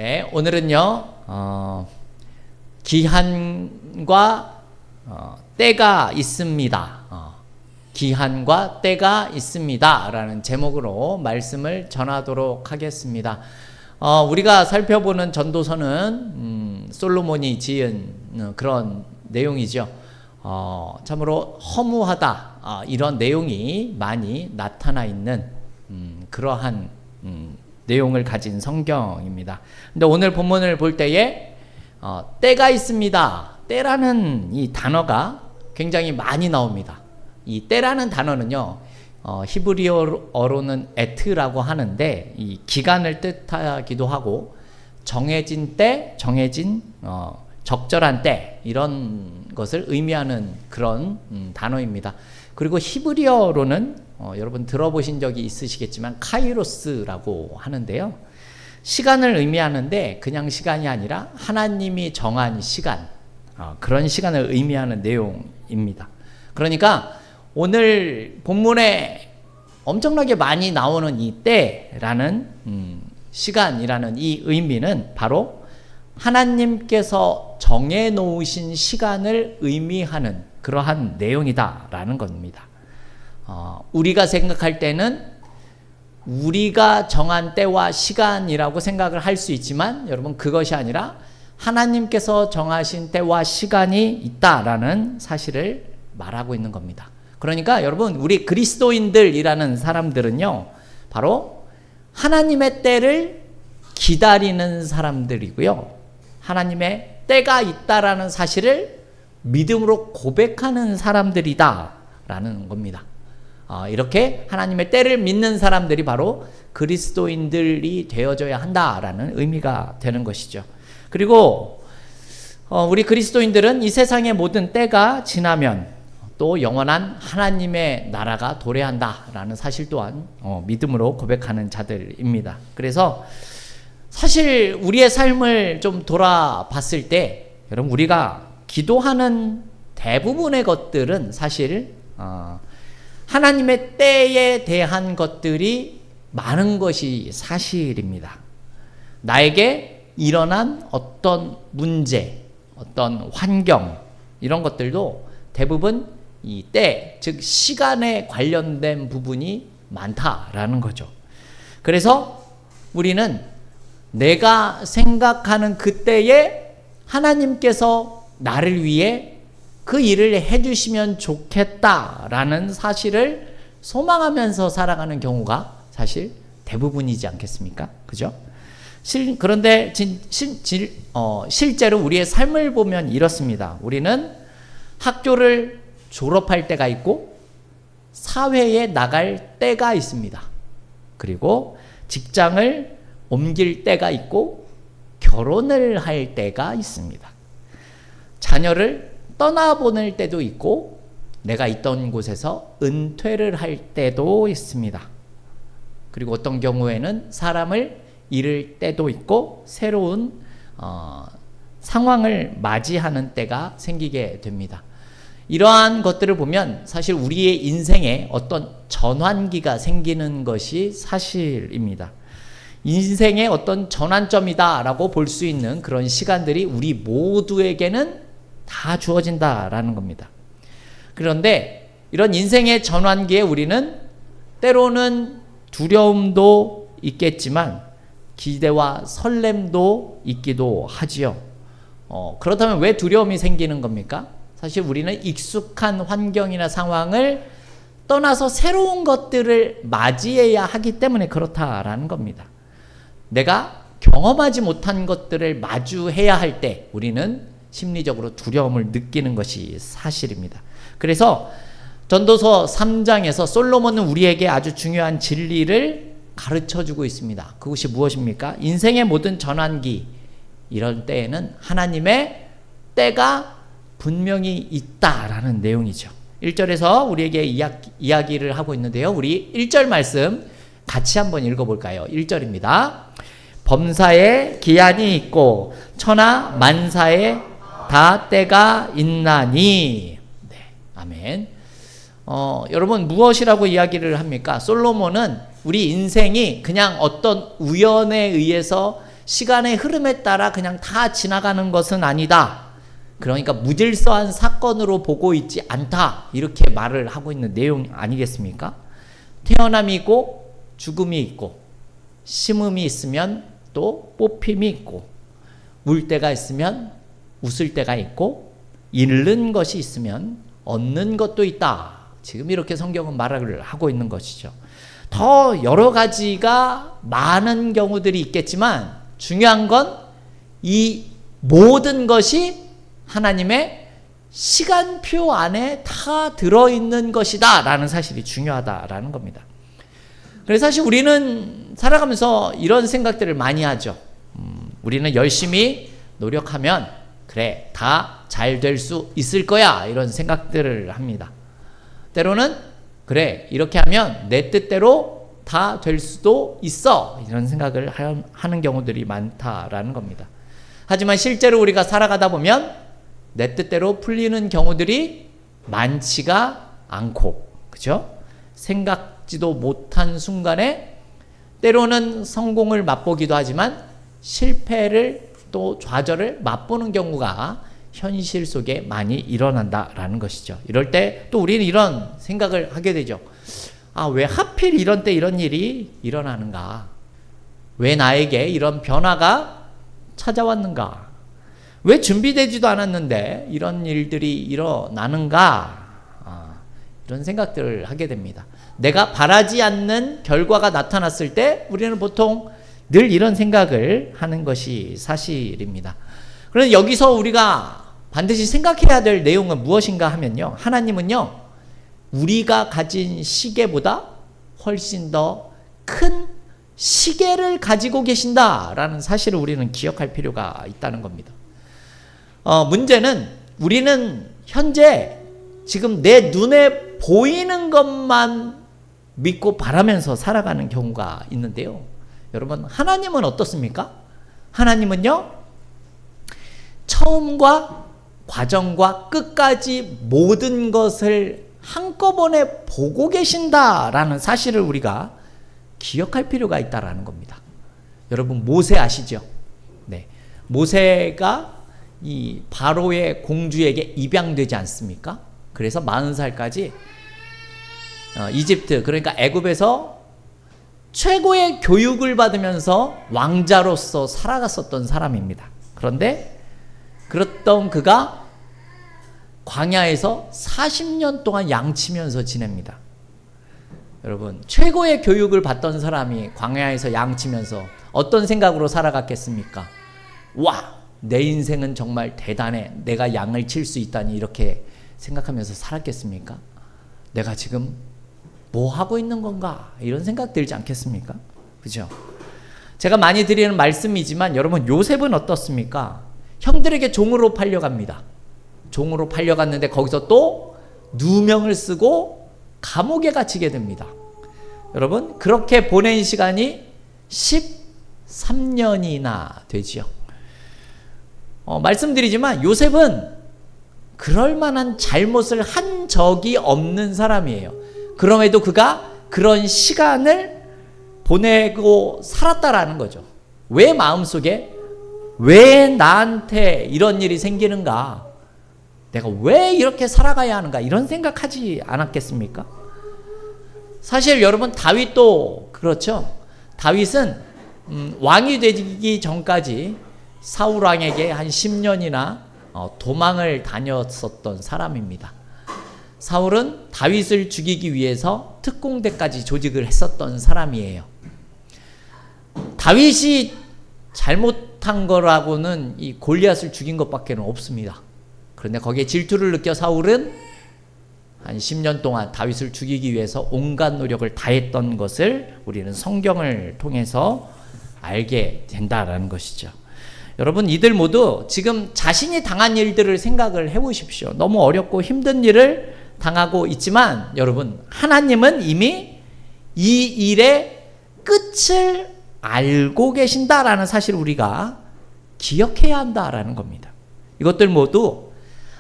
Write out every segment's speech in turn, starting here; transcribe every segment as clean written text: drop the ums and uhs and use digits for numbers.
네, 오늘은요, 기한과 때가 있습니다. 기한과 때가 있습니다. 라는 제목으로 말씀을 전하도록 하겠습니다. 우리가 살펴보는 전도서는 솔로몬이 지은 그런 내용이죠. 참으로 허무하다, 이런 내용이 많이 나타나 있는 그러한 내용을 가진 성경입니다. 근데 오늘 본문을 볼 때에 때가 있습니다. 때라는 이 단어가 굉장히 많이 나옵니다. 이 때라는 단어는요, 히브리어로는 에트라고 하는데 이 기간을 뜻하기도 하고 정해진 때, 적절한 때, 이런 것을 의미하는 그런 단어입니다. 그리고 히브리어로는 여러분 들어보신 적이 있으시겠지만 카이로스라고 하는데요, 시간을 의미하는데 그냥 시간이 아니라 하나님이 정한 시간, 그런 시간을 의미하는 내용입니다. 그러니까 오늘 본문에 엄청나게 많이 나오는 이 때라는 시간이라는 이 의미는 바로 하나님께서 정해놓으신 시간을 의미하는 그러한 내용이다라는 겁니다. 우리가 생각할 때는 우리가 정한 때와 시간이라고 생각을 할 수 있지만 여러분, 그것이 아니라 하나님께서 정하신 때와 시간이 있다라는 사실을 말하고 있는 겁니다. 그러니까 여러분, 우리 그리스도인들이라는 사람들은요, 바로 하나님의 때를 기다리는 사람들이고요, 하나님의 때가 있다라는 사실을 믿음으로 고백하는 사람들이다라는 겁니다. 이렇게 하나님의 때를 믿는 사람들이 바로 그리스도인들이 되어져야 한다라는 의미가 되는 것이죠. 그리고 우리 그리스도인들은 이 세상의 모든 때가 지나면 또 영원한 하나님의 나라가 도래한다라는 사실 또한 믿음으로 고백하는 자들입니다. 그래서 사실 우리의 삶을 좀 돌아봤을 때 여러분, 우리가 기도하는 대부분의 것들은 사실 하나님의 때에 대한 것들이 많은 것이 사실입니다. 나에게 일어난 어떤 문제, 어떤 환경, 이런 것들도 대부분 이 때, 즉 시간에 관련된 부분이 많다라는 거죠. 그래서 우리는 내가 생각하는 그때에 하나님께서 나를 위해 그 일을 해주시면 좋겠다라는 사실을 소망하면서 살아가는 경우가 사실 대부분이지 않겠습니까? 그죠? 그런데 실제로 우리의 삶을 보면 이렇습니다. 우리는 학교를 졸업할 때가 있고 사회에 나갈 때가 있습니다. 그리고 직장을 옮길 때가 있고 결혼을 할 때가 있습니다. 자녀를 떠나보낼 때도 있고 내가 있던 곳에서 은퇴를 할 때도 있습니다. 그리고 어떤 경우에는 사람을 잃을 때도 있고 새로운 상황을 맞이하는 때가 생기게 됩니다. 이러한 것들을 보면 사실 우리의 인생에 어떤 전환기가 생기는 것이 사실입니다. 인생의 어떤 전환점이다라고 볼 수 있는 그런 시간들이 우리 모두에게는 다 주어진다라는 겁니다. 그런데 이런 인생의 전환기에 우리는 때로는 두려움도 있겠지만 기대와 설렘도 있기도 하지요. 그렇다면 왜 두려움이 생기는 겁니까? 사실 우리는 익숙한 환경이나 상황을 떠나서 새로운 것들을 맞이해야 하기 때문에 그렇다라는 겁니다. 내가 경험하지 못한 것들을 마주해야 할 때 우리는 심리적으로 두려움을 느끼는 것이 사실입니다. 그래서 전도서 3장에서 솔로몬은 우리에게 아주 중요한 진리를 가르쳐주고 있습니다. 그것이 무엇입니까? 인생의 모든 전환기, 이런 때에는 하나님의 때가 분명히 있다라는 내용이죠. 1절에서 우리에게 이야기를 하고 있는데요, 우리 1절 말씀 같이 한번 읽어볼까요? 1절입니다. 범사에 기한이 있고 천하 만사에 다 때가 있나니. 네, 아멘. 여러분, 무엇이라고 이야기를 합니까? 솔로몬은 우리 인생이 그냥 어떤 우연에 의해서 시간의 흐름에 따라 그냥 다 지나가는 것은 아니다. 그러니까 무질서한 사건으로 보고 있지 않다. 이렇게 말을 하고 있는 내용 아니겠습니까? 태어남이 있고 죽음이 있고 심음이 있으면 또 뽑힘이 있고 울 때가 있으면 웃을 때가 있고 잃는 것이 있으면 얻는 것도 있다. 지금 이렇게 성경은 말을 하고 있는 것이죠. 더 여러 가지가 많은 경우들이 있겠지만 중요한 건 이 모든 것이 하나님의 시간표 안에 다 들어있는 것이다 라는 사실이 중요하다라는 겁니다. 그래서 사실 우리는 살아가면서 이런 생각들을 많이 하죠. 우리는 열심히 노력하면 그래 다 잘 될 수 있을 거야 이런 생각들을 합니다. 때로는 그래 이렇게 하면 내 뜻대로 다 될 수도 있어 이런 생각을 하는 경우들이 많다라는 겁니다. 하지만 실제로 우리가 살아가다 보면 내 뜻대로 풀리는 경우들이 많지가 않고, 그죠? 생각지도 못한 순간에 때로는 성공을 맛보기도 하지만 실패를 또 좌절을 맛보는 경우가 현실 속에 많이 일어난다라는 것이죠. 이럴 때 또 우리는 이런 생각을 하게 되죠. 아, 왜 하필 이런 때 이런 일이 일어나는가? 왜 나에게 이런 변화가 찾아왔는가? 왜 준비되지도 않았는데 이런 일들이 일어나는가? 이런 생각들을 하게 됩니다. 내가 바라지 않는 결과가 나타났을 때 우리는 보통 늘 이런 생각을 하는 것이 사실입니다. 그런데 여기서 우리가 반드시 생각해야 될 내용은 무엇인가 하면요. 하나님은요, 우리가 가진 시계보다 훨씬 더 큰 시계를 가지고 계신다라는 사실을 우리는 기억할 필요가 있다는 겁니다. 문제는 우리는 현재 지금 내 눈에 보이는 것만 믿고 바라면서 살아가는 경우가 있는데요. 여러분, 하나님은 어떻습니까? 하나님은요, 처음과 과정과 끝까지 모든 것을 한꺼번에 보고 계신다라는 사실을 우리가 기억할 필요가 있다라는 겁니다. 여러분, 모세 아시죠? 네. 모세가 이 바로의 공주에게 입양되지 않습니까? 그래서 40살까지 이집트, 그러니까 애굽에서 최고의 교육을 받으면서 왕자로서 살아갔었던 사람입니다. 그런데 그랬던 그가 광야에서 40년 동안 양치면서 지냅니다. 여러분, 최고의 교육을 받던 사람이 광야에서 양치면서 어떤 생각으로 살아갔겠습니까? 와, 내 인생은 정말 대단해. 내가 양을 칠 수 있다니 이렇게 생각하면서 살았겠습니까? 내가 지금 뭐 하고 있는 건가? 이런 생각 들지 않겠습니까? 그죠? 제가 많이 드리는 말씀이지만 여러분, 요셉은 어떻습니까? 형들에게 종으로 팔려갑니다. 종으로 팔려갔는데 거기서 또 누명을 쓰고 감옥에 갇히게 됩니다. 여러분, 그렇게 보낸 시간이 13년이나 되지요. 말씀드리지만 요셉은 그럴 만한 잘못을 한 적이 없는 사람이에요. 그럼에도 그가 그런 시간을 보내고 살았다라는 거죠. 왜 마음속에 왜 나한테 이런 일이 생기는가? 내가 왜 이렇게 살아가야 하는가? 이런 생각하지 않았겠습니까? 사실 여러분, 다윗도 그렇죠. 다윗은 왕이 되기 전까지 사울 왕에게 한 10년이나 도망을 다녔었던 사람입니다. 사울은 다윗을 죽이기 위해서 특공대까지 조직을 했었던 사람이에요. 다윗이 잘못한 거라고는 이 골리앗을 죽인 것밖에 없습니다. 그런데 거기에 질투를 느껴 사울은 한 10년 동안 다윗을 죽이기 위해서 온갖 노력을 다했던 것을 우리는 성경을 통해서 알게 된다라는 것이죠. 여러분, 이들 모두 지금 자신이 당한 일들을 생각을 해보십시오. 너무 어렵고 힘든 일을 당하고 있지만 여러분, 하나님은 이미 이 일의 끝을 알고 계신다라는 사실을 우리가 기억해야 한다라는 겁니다. 이것들 모두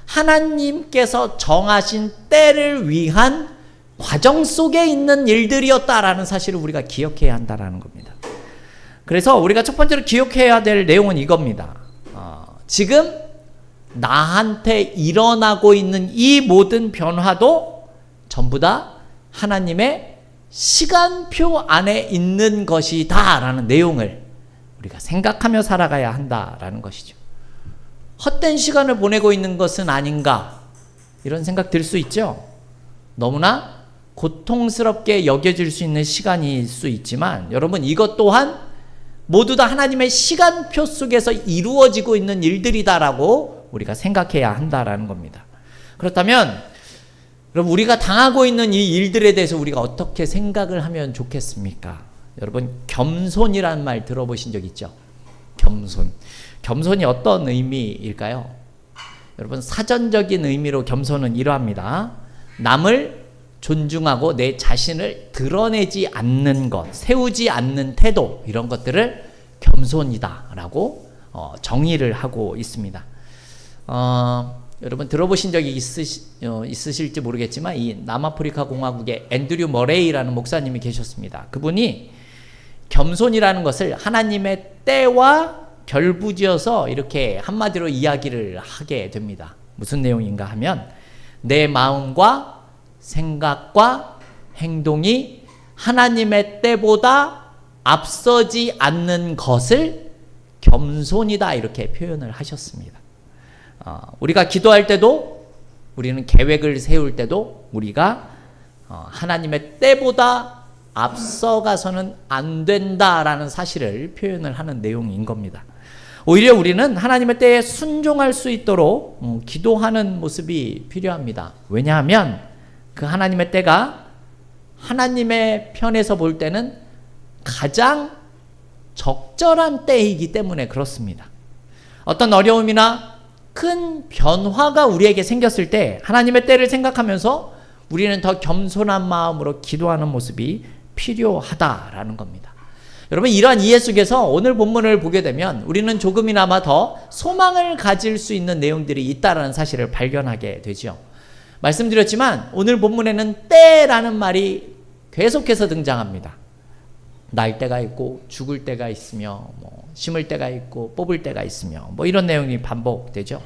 하나님께서 정하신 때를 위한 과정 속에 있는 일들이었다라는 사실을 우리가 기억해야 한다라는 겁니다. 그래서 우리가 첫 번째로 기억해야 될 내용은 이겁니다. 지금 나한테 일어나고 있는 이 모든 변화도 전부 다 하나님의 시간표 안에 있는 것이다 라는 내용을 우리가 생각하며 살아가야 한다라는 것이죠. 헛된 시간을 보내고 있는 것은 아닌가, 이런 생각 들 수 있죠. 너무나 고통스럽게 여겨질 수 있는 시간일 수 있지만 여러분, 이것 또한 모두 다 하나님의 시간표 속에서 이루어지고 있는 일들이다라고 우리가 생각해야 한다라는 겁니다. 그렇다면 여러분, 우리가 당하고 있는 이 일들에 대해서 우리가 어떻게 생각을 하면 좋겠습니까? 여러분, 겸손이라는 말 들어보신 적 있죠? 겸손. 겸손이 어떤 의미일까요? 여러분, 사전적인 의미로 겸손은 이러합니다. 남을 존중하고 내 자신을 드러내지 않는 것, 세우지 않는 태도, 이런 것들을 겸손이다라고 정의를 하고 있습니다. 여러분 들어보신 적이 있으실지 모르겠지만 이 남아프리카 공화국의 앤드류 머레이라는 목사님이 계셨습니다. 그분이 겸손이라는 것을 하나님의 때와 결부지어서 이렇게 한마디로 이야기를 하게 됩니다. 무슨 내용인가 하면, 내 마음과 생각과 행동이 하나님의 때보다 앞서지 않는 것을 겸손이다, 이렇게 표현을 하셨습니다. 우리가 기도할 때도, 우리는 계획을 세울 때도 우리가 하나님의 때보다 앞서가서는 안 된다라는 사실을 표현을 하는 내용인 겁니다. 오히려 우리는 하나님의 때에 순종할 수 있도록 기도하는 모습이 필요합니다. 왜냐하면 그 하나님의 때가 하나님의 편에서 볼 때는 가장 적절한 때이기 때문에 그렇습니다. 어떤 어려움이나 큰 변화가 우리에게 생겼을 때 하나님의 때를 생각하면서 우리는 더 겸손한 마음으로 기도하는 모습이 필요하다라는 겁니다. 여러분, 이러한 이해 속에서 오늘 본문을 보게 되면 우리는 조금이나마 더 소망을 가질 수 있는 내용들이 있다라는 사실을 발견하게 되죠. 말씀드렸지만 오늘 본문에는 때라는 말이 계속해서 등장합니다. 날 때가 있고 죽을 때가 있으며 심을 때가 있고 뽑을 때가 있으며 이런 내용이 반복되죠.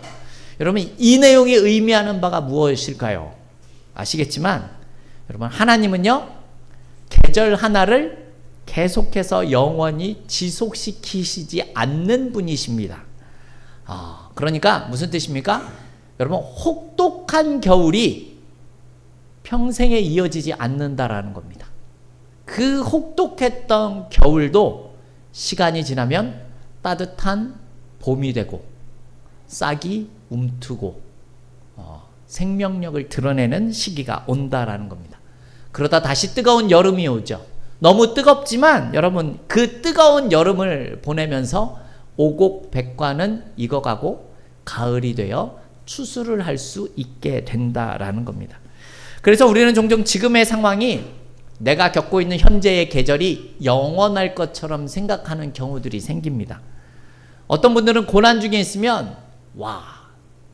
여러분, 이 내용이 의미하는 바가 무엇일까요? 아시겠지만 여러분, 하나님은요 계절 하나를 계속해서 영원히 지속시키시지 않는 분이십니다. 그러니까 무슨 뜻입니까? 여러분, 혹독한 겨울이 평생에 이어지지 않는다라는 겁니다. 그 혹독했던 겨울도 시간이 지나면 따뜻한 봄이 되고 싹이 움트고 생명력을 드러내는 시기가 온다라는 겁니다. 그러다 다시 뜨거운 여름이 오죠. 너무 뜨겁지만 여러분, 그 뜨거운 여름을 보내면서 오곡백과는 익어가고 가을이 되어 추수를 할 수 있게 된다라는 겁니다. 그래서 우리는 종종 지금의 상황이 내가 겪고 있는 현재의 계절이 영원할 것처럼 생각하는 경우들이 생깁니다. 어떤 분들은 고난 중에 있으면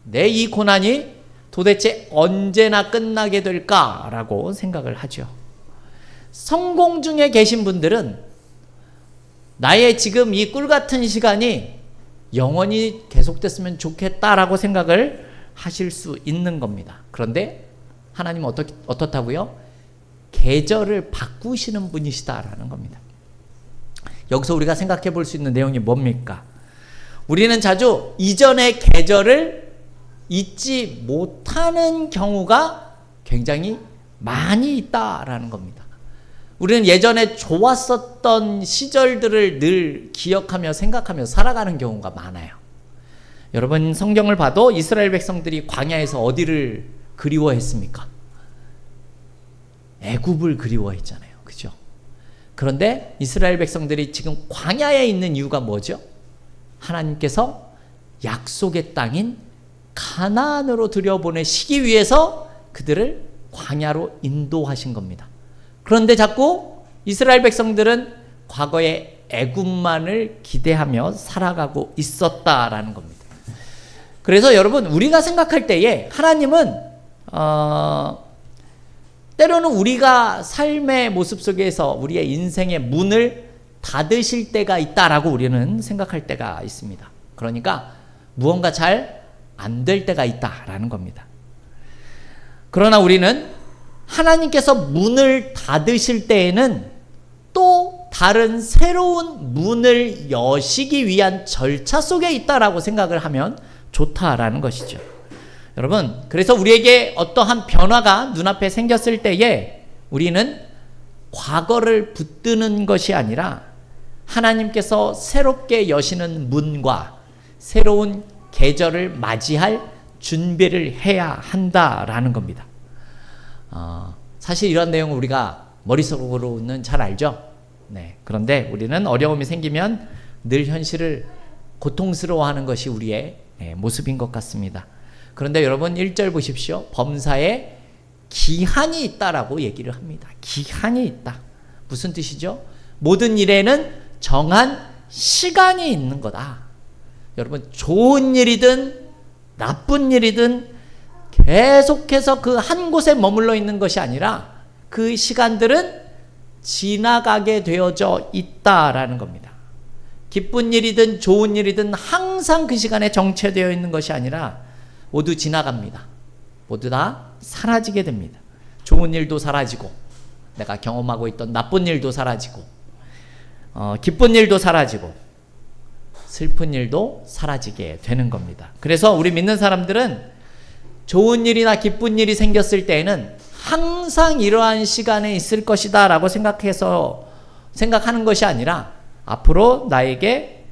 내 이 고난이 도대체 언제나 끝나게 될까라고 생각을 하죠. 성공 중에 계신 분들은 나의 지금 이 꿀같은 시간이 영원히 계속됐으면 좋겠다라고 생각을 하실 수 있는 겁니다. 그런데 하나님은 어떻다고요? 계절을 바꾸시는 분이시다라는 겁니다. 여기서 우리가 생각해 볼 수 있는 내용이 뭡니까? 우리는 자주 이전의 계절을 잊지 못하는 경우가 굉장히 많이 있다라는 겁니다. 우리는 예전에 좋았었던 시절들을 늘 기억하며 생각하며 살아가는 경우가 많아요. 여러분, 성경을 봐도 이스라엘 백성들이 광야에서 어디를 그리워했습니까? 애굽을 그리워했잖아요. 그죠? 그런데 이스라엘 백성들이 지금 광야에 있는 이유가 뭐죠? 하나님께서 약속의 땅인 가나안으로 들여보내시기 위해서 그들을 광야로 인도하신 겁니다. 그런데 자꾸 이스라엘 백성들은 과거의 애굽만을 기대하며 살아가고 있었다라는 겁니다. 그래서 여러분, 우리가 생각할 때에 하나님은 때로는 우리가 삶의 모습 속에서 우리의 인생의 문을 닫으실 때가 있다라고 우리는 생각할 때가 있습니다. 그러니까 무언가 잘 안 될 때가 있다라는 겁니다. 그러나 우리는 하나님께서 문을 닫으실 때에는 또 다른 새로운 문을 여시기 위한 절차 속에 있다라고 생각을 하면 좋다라는 것이죠. 여러분, 그래서 우리에게 어떠한 변화가 눈앞에 생겼을 때에 우리는 과거를 붙드는 것이 아니라 하나님께서 새롭게 여시는 문과 새로운 계절을 맞이할 준비를 해야 한다라는 겁니다. 사실 이런 내용을 우리가 머릿속으로는 잘 알죠. 네. 그런데 우리는 어려움이 생기면 늘 현실을 고통스러워하는 것이 우리의 모습인 것 같습니다. 그런데 여러분 1절 보십시오. 범사에 기한이 있다라고 얘기를 합니다. 기한이 있다. 무슨 뜻이죠? 모든 일에는 정한 시간이 있는 거다. 여러분, 좋은 일이든 나쁜 일이든 계속해서 그 한 곳에 머물러 있는 것이 아니라 그 시간들은 지나가게 되어져 있다라는 겁니다. 기쁜 일이든 좋은 일이든 항상 그 시간에 정체되어 있는 것이 아니라 모두 지나갑니다. 모두 다 사라지게 됩니다. 좋은 일도 사라지고 내가 경험하고 있던 나쁜 일도 사라지고 기쁜 일도 사라지고 슬픈 일도 사라지게 되는 겁니다. 그래서 우리 믿는 사람들은 좋은 일이나 기쁜 일이 생겼을 때에는 항상 이러한 시간에 있을 것이다 라고 생각하는 것이 아니라 앞으로 나에게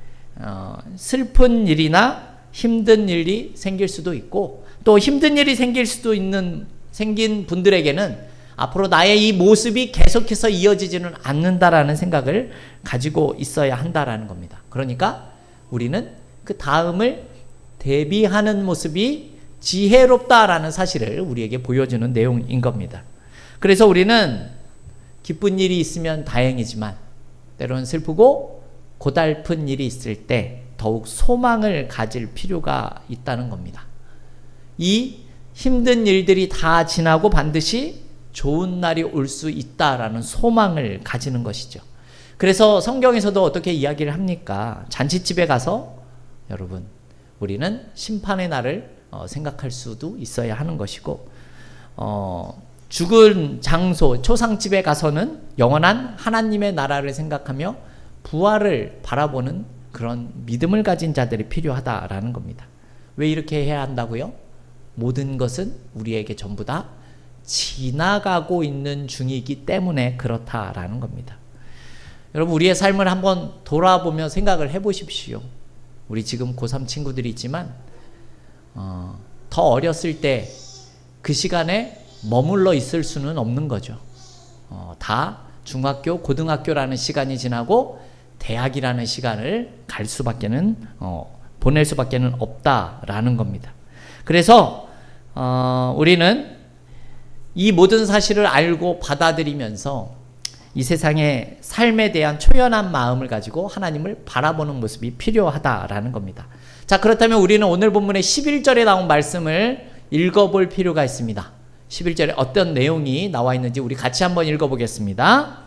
슬픈 일이나 힘든 일이 생길 수도 있고 또 힘든 일이 생긴 분들에게는 앞으로 나의 이 모습이 계속해서 이어지지는 않는다라는 생각을 가지고 있어야 한다라는 겁니다. 그러니까 우리는 그 다음을 대비하는 모습이 지혜롭다라는 사실을 우리에게 보여주는 내용인 겁니다. 그래서 우리는 기쁜 일이 있으면 다행이지만 때로는 슬프고 고달픈 일이 있을 때 더욱 소망을 가질 필요가 있다는 겁니다. 이 힘든 일들이 다 지나고 반드시 좋은 날이 올 수 있다라는 소망을 가지는 것이죠. 그래서 성경에서도 어떻게 이야기를 합니까? 잔치집에 가서 여러분 우리는 심판의 날을 생각할 수도 있어야 하는 것이고 죽은 장소 초상집에 가서는 영원한 하나님의 나라를 생각하며 부활을 바라보는 그런 믿음을 가진 자들이 필요하다라는 겁니다. 왜 이렇게 해야 한다고요? 모든 것은 우리에게 전부 다 지나가고 있는 중이기 때문에 그렇다라는 겁니다. 여러분 우리의 삶을 한번 돌아보며 생각을 해보십시오. 우리 지금 고3 친구들이 있지만 더 어렸을 때 그 시간에 머물러 있을 수는 없는 거죠. 다 중학교, 고등학교라는 시간이 지나고 대학이라는 시간을 보낼 수밖에는 없다라는 겁니다. 그래서 우리는 이 모든 사실을 알고 받아들이면서 이 세상의 삶에 대한 초연한 마음을 가지고 하나님을 바라보는 모습이 필요하다라는 겁니다. 자, 그렇다면 우리는 오늘 본문의 11절에 나온 말씀을 읽어볼 필요가 있습니다. 11절에 어떤 내용이 나와 있는지 우리 같이 한번 읽어보겠습니다.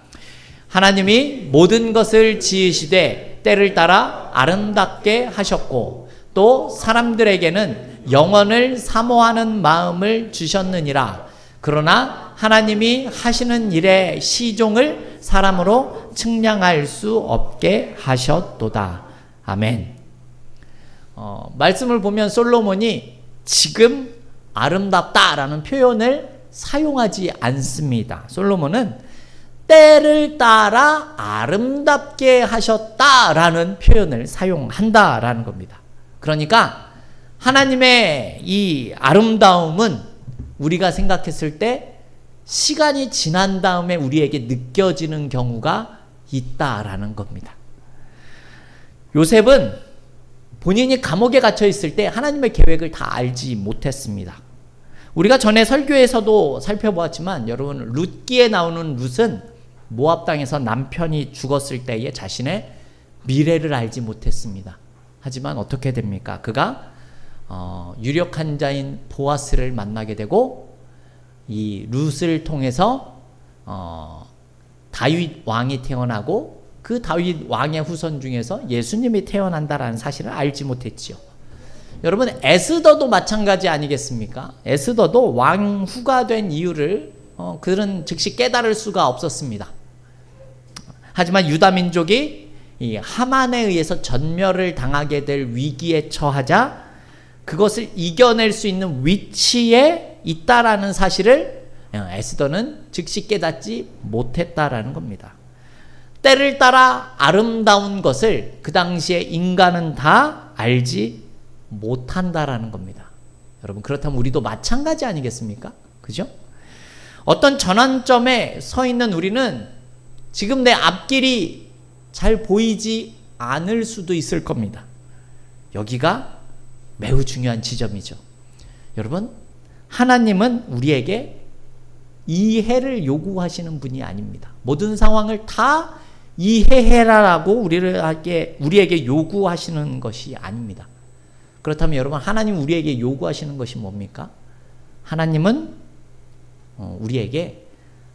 하나님이 모든 것을 지으시되 때를 따라 아름답게 하셨고 또 사람들에게는 영원을 사모하는 마음을 주셨느니라. 그러나 하나님이 하시는 일의 시종을 사람으로 측량할 수 없게 하셨도다. 아멘. 말씀을 보면 솔로몬이 지금 아름답다라는 표현을 사용하지 않습니다. 솔로몬은 때를 따라 아름답게 하셨다라는 표현을 사용한다라는 겁니다. 그러니까 하나님의 이 아름다움은 우리가 생각했을 때 시간이 지난 다음에 우리에게 느껴지는 경우가 있다라는 겁니다. 요셉은 본인이 감옥에 갇혀 있을 때 하나님의 계획을 다 알지 못했습니다. 우리가 전에 설교에서도 살펴보았지만 여러분 룻기에 나오는 룻은 모압 땅에서 남편이 죽었을 때에 자신의 미래를 알지 못했습니다. 하지만 어떻게 됩니까? 그가 유력한 자인 보아스를 만나게 되고 이 룻을 통해서 다윗 왕이 태어나고 그 다윗 왕의 후손 중에서 예수님이 태어난다라는 사실을 알지 못했지요. 여러분, 에스더도 마찬가지 아니겠습니까? 에스더도 왕후가 된 이유를 그들은 즉시 깨달을 수가 없었습니다. 하지만 유다 민족이 이 하만에 의해서 전멸을 당하게 될 위기에 처하자 그것을 이겨낼 수 있는 위치에 있다라는 사실을 에스더는 즉시 깨닫지 못했다라는 겁니다. 때를 따라 아름다운 것을 그 당시에 인간은 다 알지 못한다라는 겁니다. 여러분, 그렇다면 우리도 마찬가지 아니겠습니까? 그죠? 어떤 전환점에 서 있는 우리는 지금 내 앞길이 잘 보이지 않을 수도 있을 겁니다. 여기가 매우 중요한 지점이죠. 여러분, 하나님은 우리에게 이해를 요구하시는 분이 아닙니다. 모든 상황을 다 이해해라라고 우리에게 요구하시는 것이 아닙니다. 그렇다면 여러분, 하나님 우리에게 요구하시는 것이 뭡니까? 하나님은 우리에게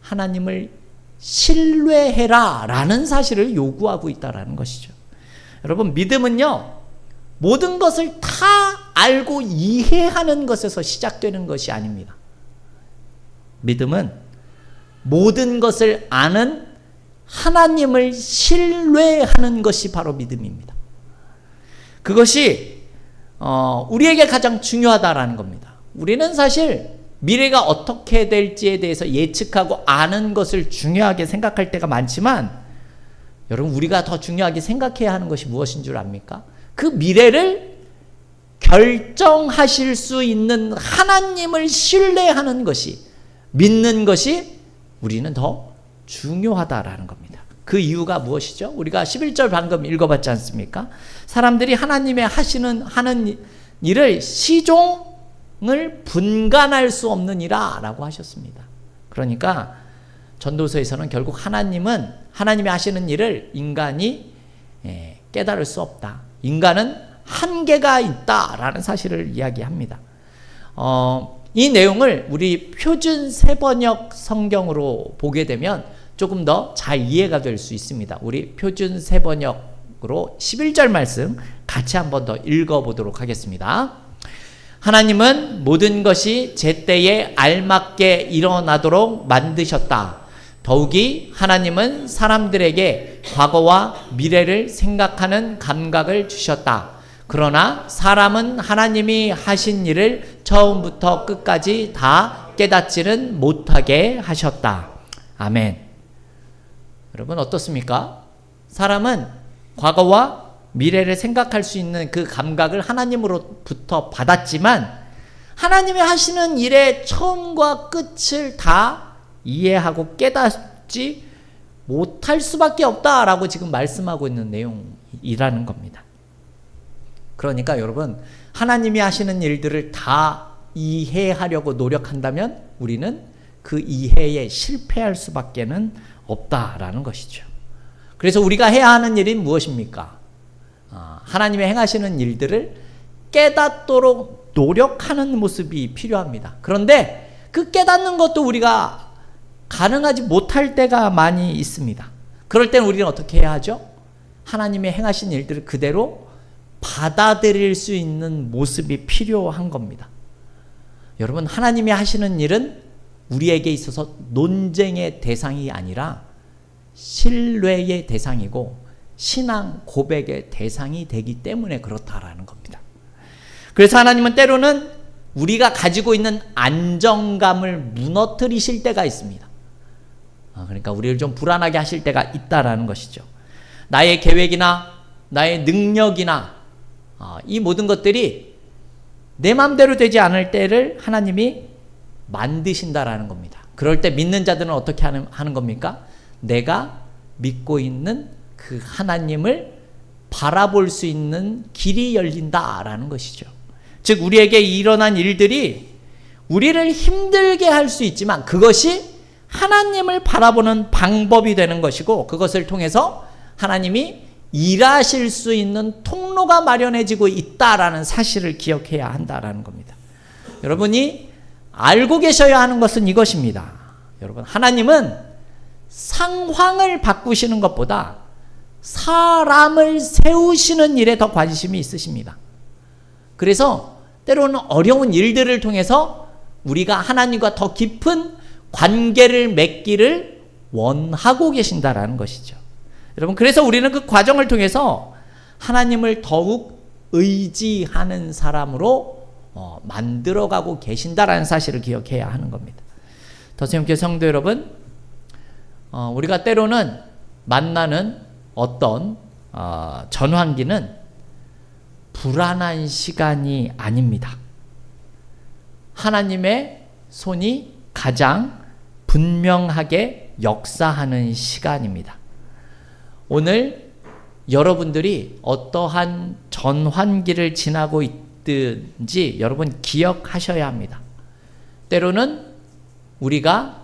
하나님을 신뢰해라 라는 사실을 요구하고 있다라는 것이죠. 여러분, 믿음은요, 모든 것을 다 알고 이해하는 것에서 시작되는 것이 아닙니다. 믿음은 모든 것을 아는 하나님을 신뢰하는 것이 바로 믿음입니다. 그것이 우리에게 가장 중요하다라는 겁니다. 우리는 사실 미래가 어떻게 될지에 대해서 예측하고 아는 것을 중요하게 생각할 때가 많지만, 여러분, 우리가 더 중요하게 생각해야 하는 것이 무엇인 줄 압니까? 그 미래를 결정하실 수 있는 하나님을 신뢰하는 것이, 믿는 것이 우리는 더 중요하다라는 겁니다. 그 이유가 무엇이죠? 우리가 11절 방금 읽어봤지 않습니까? 사람들이 하나님의 하는 일을 시종을 분간할 수 없느니라 라고 하셨습니다. 그러니까 전도서에서는 결국 하나님이 하시는 일을 인간이 깨달을 수 없다. 인간은 한계가 있다라는 사실을 이야기합니다. 이 내용을 우리 표준 세번역 성경으로 보게 되면 조금 더 잘 이해가 될 수 있습니다. 우리 표준 세번역으로 11절 말씀 같이 한번 더 읽어보도록 하겠습니다. 하나님은 모든 것이 제때에 알맞게 일어나도록 만드셨다. 더욱이 하나님은 사람들에게 과거와 미래를 생각하는 감각을 주셨다. 그러나 사람은 하나님이 하신 일을 처음부터 끝까지 다 깨닫지는 못하게 하셨다. 아멘. 여러분, 어떻습니까? 사람은 과거와 미래를 생각할 수 있는 그 감각을 하나님으로부터 받았지만 하나님이 하시는 일의 처음과 끝을 다 이해하고 깨닫지 못할 수밖에 없다라고 지금 말씀하고 있는 내용이라는 겁니다. 그러니까 여러분, 하나님이 하시는 일들을 다 이해하려고 노력한다면 우리는 그 이해에 실패할 수밖에는 없다라는 것이죠. 그래서 우리가 해야 하는 일이 무엇입니까? 하나님이 행하시는 일들을 깨닫도록 노력하는 모습이 필요합니다. 그런데 그 깨닫는 것도 우리가 가능하지 못할 때가 많이 있습니다. 그럴 때는 우리는 어떻게 해야 하죠? 하나님의 행하신 일들을 그대로 받아들일 수 있는 모습이 필요한 겁니다. 여러분, 하나님이 하시는 일은 우리에게 있어서 논쟁의 대상이 아니라 신뢰의 대상이고 신앙 고백의 대상이 되기 때문에 그렇다라는 겁니다. 그래서 하나님은 때로는 우리가 가지고 있는 안정감을 무너뜨리실 때가 있습니다. 그러니까 우리를 좀 불안하게 하실 때가 있다라는 것이죠. 나의 계획이나 나의 능력이나 이 모든 것들이 내 마음대로 되지 않을 때를 하나님이 만드신다라는 겁니다. 그럴 때 믿는 자들은 어떻게 하는 겁니까? 내가 믿고 있는 그 하나님을 바라볼 수 있는 길이 열린다라는 것이죠. 즉, 우리에게 일어난 일들이 우리를 힘들게 할 수 있지만 그것이 하나님을 바라보는 방법이 되는 것이고, 그것을 통해서 하나님이 일하실 수 있는 통로가 마련해지고 있다라는 사실을 기억해야 한다라는 겁니다. 여러분이 알고 계셔야 하는 것은 이것입니다. 여러분, 하나님은 상황을 바꾸시는 것보다 사람을 세우시는 일에 더 관심이 있으십니다. 그래서 때로는 어려운 일들을 통해서 우리가 하나님과 더 깊은 관계를 맺기를 원하고 계신다라는 것이죠. 여러분, 그래서 우리는 그 과정을 통해서 하나님을 더욱 의지하는 사람으로 만들어가고 계신다라는 사실을 기억해야 하는 겁니다. 더세움교회 성도 여러분, 우리가 때로는 만나는 어떤 전환기는 불안한 시간이 아닙니다. 하나님의 손이 가장 분명하게 역사하는 시간입니다. 오늘 여러분들이 어떠한 전환기를 지나고 있든지 여러분 기억하셔야 합니다. 때로는 우리가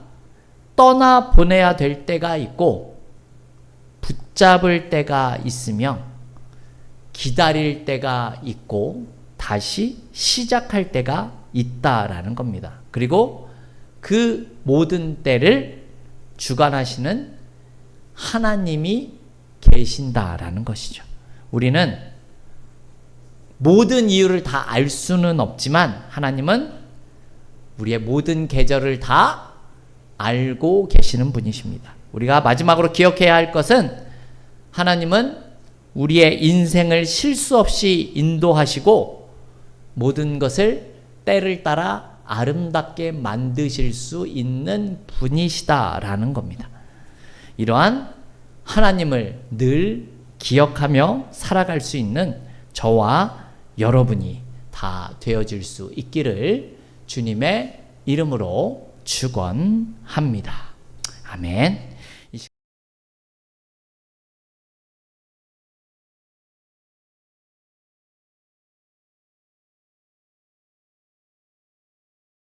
떠나보내야 될 때가 있고 붙잡을 때가 있으며 기다릴 때가 있고 다시 시작할 때가 있다라는 겁니다. 그리고 그 모든 때를 주관하시는 하나님이 계신다라는 것이죠. 우리는 모든 이유를 다 알 수는 없지만 하나님은 우리의 모든 계절을 다 알고 계시는 분이십니다. 우리가 마지막으로 기억해야 할 것은 하나님은 우리의 인생을 실수 없이 인도하시고 모든 것을 때를 따라 아름답게 만드실 수 있는 분이시다라는 겁니다. 이러한 하나님을 늘 기억하며 살아갈 수 있는 저와 여러분이 다 되어질 수 있기를 주님의 이름으로 축원합니다. 아멘.